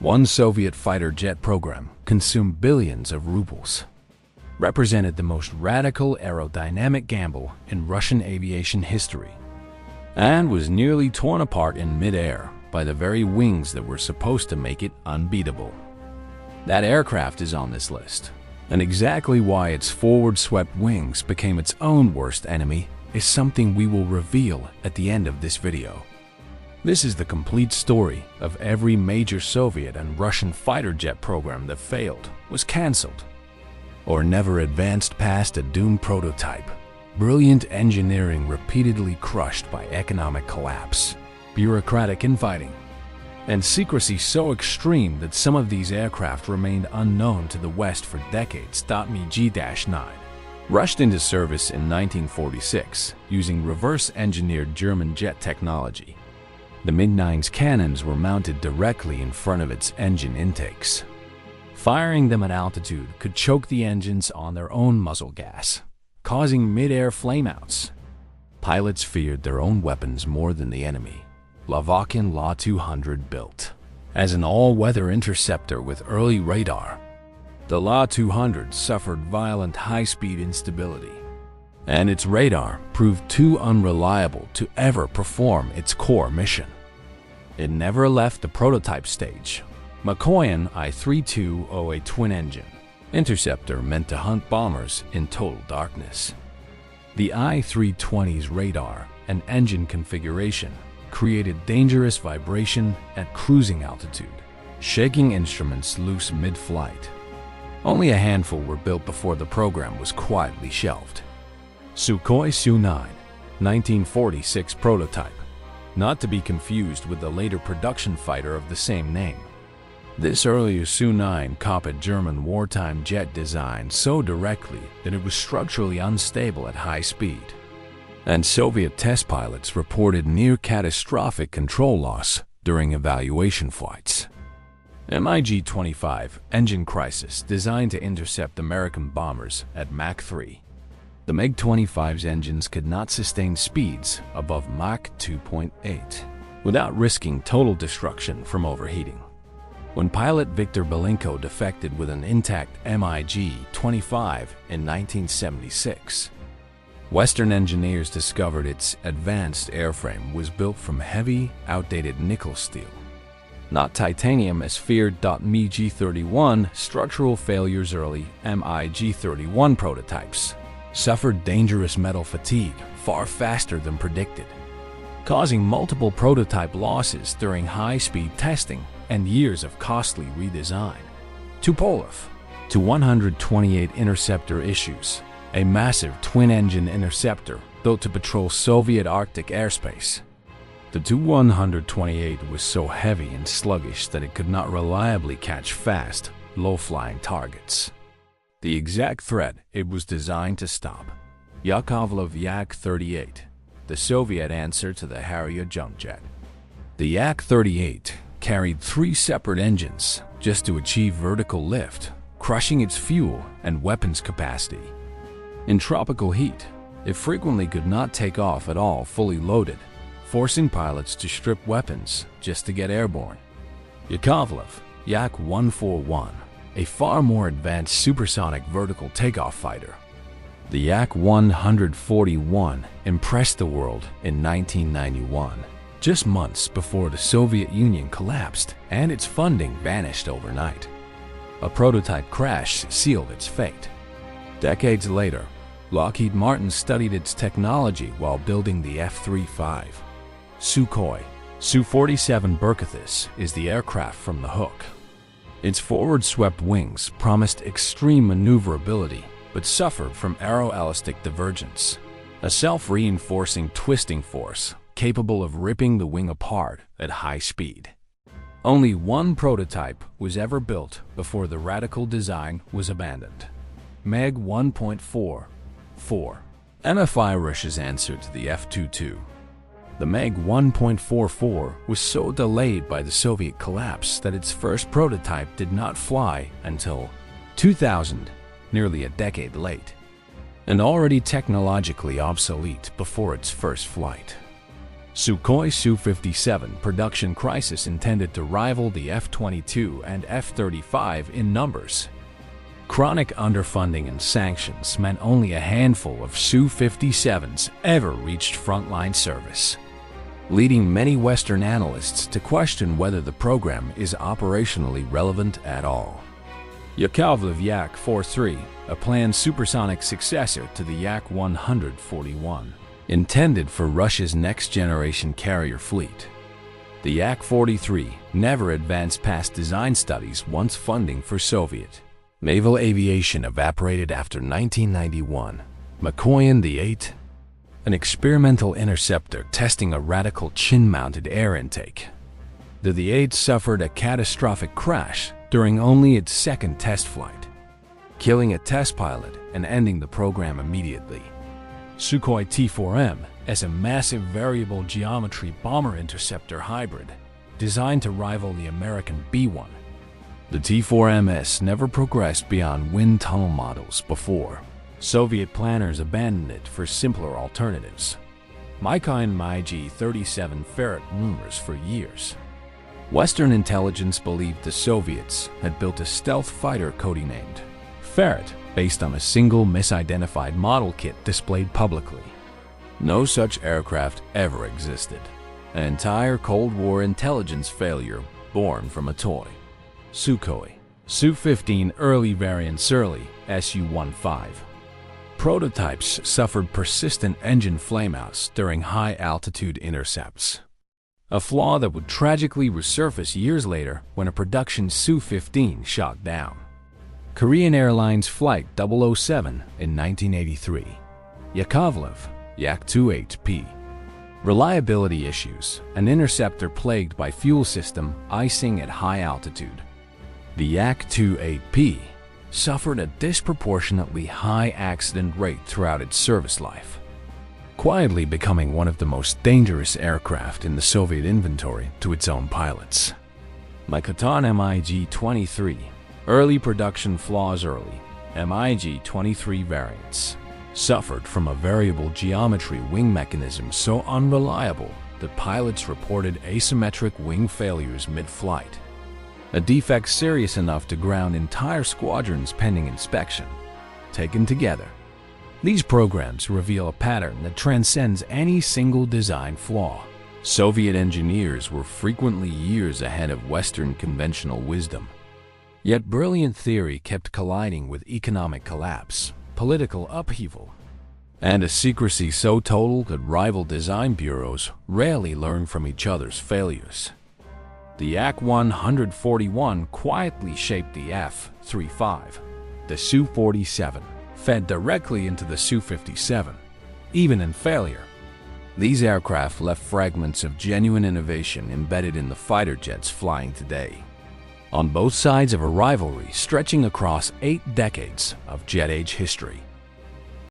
One Soviet fighter jet program consumed billions of rubles, represented the most radical aerodynamic gamble in Russian aviation history, and was nearly torn apart in mid-air by the very wings that were supposed to make it unbeatable. That aircraft is on this list, and exactly why its forward-swept wings became its own worst enemy is something we will reveal at the end of this video. This is the complete story of every major Soviet and Russian fighter jet program that failed, was cancelled, or never advanced past a doomed prototype. Brilliant engineering repeatedly crushed by economic collapse, bureaucratic infighting, and secrecy so extreme that some of these aircraft remained unknown to the West for decades. MiG-9 rushed into service in 1946 using reverse-engineered German jet technology. The MiG-9's cannons were mounted directly in front of its engine intakes. Firing them at altitude could choke the engines on their own muzzle gas, causing mid-air flameouts. Pilots feared their own weapons more than the enemy. Lavokin La-200 built as an all-weather interceptor with early radar. The La-200 suffered violent high-speed instability, and its radar proved too unreliable to ever perform its core mission. It never left the prototype stage. Mikoyan I-3208 twin-engine interceptor meant to hunt bombers in total darkness. The I-320's radar and engine configuration created dangerous vibration at cruising altitude, shaking instruments loose mid-flight. Only a handful were built before the program was quietly shelved. Sukhoi Su-9, 1946 prototype, not to be confused with the later production fighter of the same name. This earlier Su-9 copied German wartime jet design so directly that it was structurally unstable at high speed, and Soviet test pilots reported near-catastrophic control loss during evaluation flights. MiG-25 engine crisis designed to intercept American bombers at Mach 3. The MiG-25's engines could not sustain speeds above Mach 2.8 without risking total destruction from overheating. When pilot Viktor Belenko defected with an intact MiG-25 in 1976, Western engineers discovered its advanced airframe was built from heavy, outdated nickel steel, not titanium as feared. MiG-31 structural failures. Early MiG-31 prototypes suffered dangerous metal fatigue far faster than predicted, causing multiple prototype losses during high-speed testing and years of costly redesign. Tupolev Tu-128 interceptor issues, a massive twin-engine interceptor built to patrol Soviet Arctic airspace. The Tu-128 was so heavy and sluggish that it could not reliably catch fast, low-flying targets. The exact threat it was designed to stop. Yakovlev Yak-38, the Soviet answer to the Harrier jump jet. The Yak-38 carried 3 separate engines just to achieve vertical lift, crushing its fuel and weapons capacity. In tropical heat, it frequently could not take off at all fully loaded, forcing pilots to strip weapons just to get airborne. Yakovlev Yak-141, a far more advanced supersonic vertical takeoff fighter. The Yak-141 impressed the world in 1991, just months before the Soviet Union collapsed and its funding vanished overnight. A prototype crash sealed its fate. Decades later, Lockheed Martin studied its technology while building the F-35. Sukhoi Su-47 Berkut is the aircraft from the hook. Its forward-swept wings promised extreme maneuverability, but suffered from aeroelastic divergence, a self-reinforcing twisting force capable of ripping the wing apart at high speed. Only one prototype was ever built before the radical design was abandoned. MiG 1.44, MFI Russia's answer to the F-22. The MiG 1.44 was so delayed by the Soviet collapse that its first prototype did not fly until 2000, nearly a decade late, and already technologically obsolete before its first flight. Sukhoi Su-57 production crisis intended to rival the F-22 and F-35 in numbers. Chronic underfunding and sanctions meant only a handful of Su-57s ever reached frontline service, leading many Western analysts to question whether the program is operationally relevant at all. Yakovlev Yak-43, a planned supersonic successor to the Yak-141, intended for Russia's next-generation carrier fleet. The Yak-43 never advanced past design studies once funding for Soviet naval aviation evaporated after 1991. Mikoyan the 8, an experimental interceptor testing a radical chin-mounted air intake. The 8 suffered a catastrophic crash during only its second test flight, killing a test pilot and ending the program immediately. Sukhoi T-4M as a massive variable geometry bomber interceptor hybrid designed to rival the American B-1. The T-4MS never progressed beyond wind tunnel models before Soviet planners abandoned it for simpler alternatives. Mikoyan MiG-37 Ferret rumors for years. Western intelligence believed the Soviets had built a stealth fighter codenamed Ferret based on a single misidentified model kit displayed publicly. No such aircraft ever existed. An entire Cold War intelligence failure born from a toy. Sukhoi Su-15 early variants Su-15. Prototypes suffered persistent engine flameouts during high-altitude intercepts, a flaw that would tragically resurface years later when a production Su-15 shot down. Korean Airlines Flight 007 in 1983. Yakovlev Yak-28P. Reliability issues, an interceptor plagued by fuel system icing at high altitude. The Yak-28P suffered a disproportionately high accident rate throughout its service life, quietly becoming one of the most dangerous aircraft in the Soviet inventory to its own pilots. Mikoyan MiG-23. Early production flaws. Early MiG-23 variants suffered from a variable geometry wing mechanism so unreliable that pilots reported asymmetric wing failures mid-flight, a defect serious enough to ground entire squadrons pending inspection. Taken together, these programs reveal a pattern that transcends any single design flaw. Soviet engineers were frequently years ahead of Western conventional wisdom. Yet brilliant theory kept colliding with economic collapse, political upheaval, and a secrecy so total that rival design bureaus rarely learn from each other's failures. The Yak-141 quietly shaped the F-35. The Su-47 fed directly into the Su-57, even in failure. These aircraft left fragments of genuine innovation embedded in the fighter jets flying today, on both sides of a rivalry stretching across 8 decades of jet age history.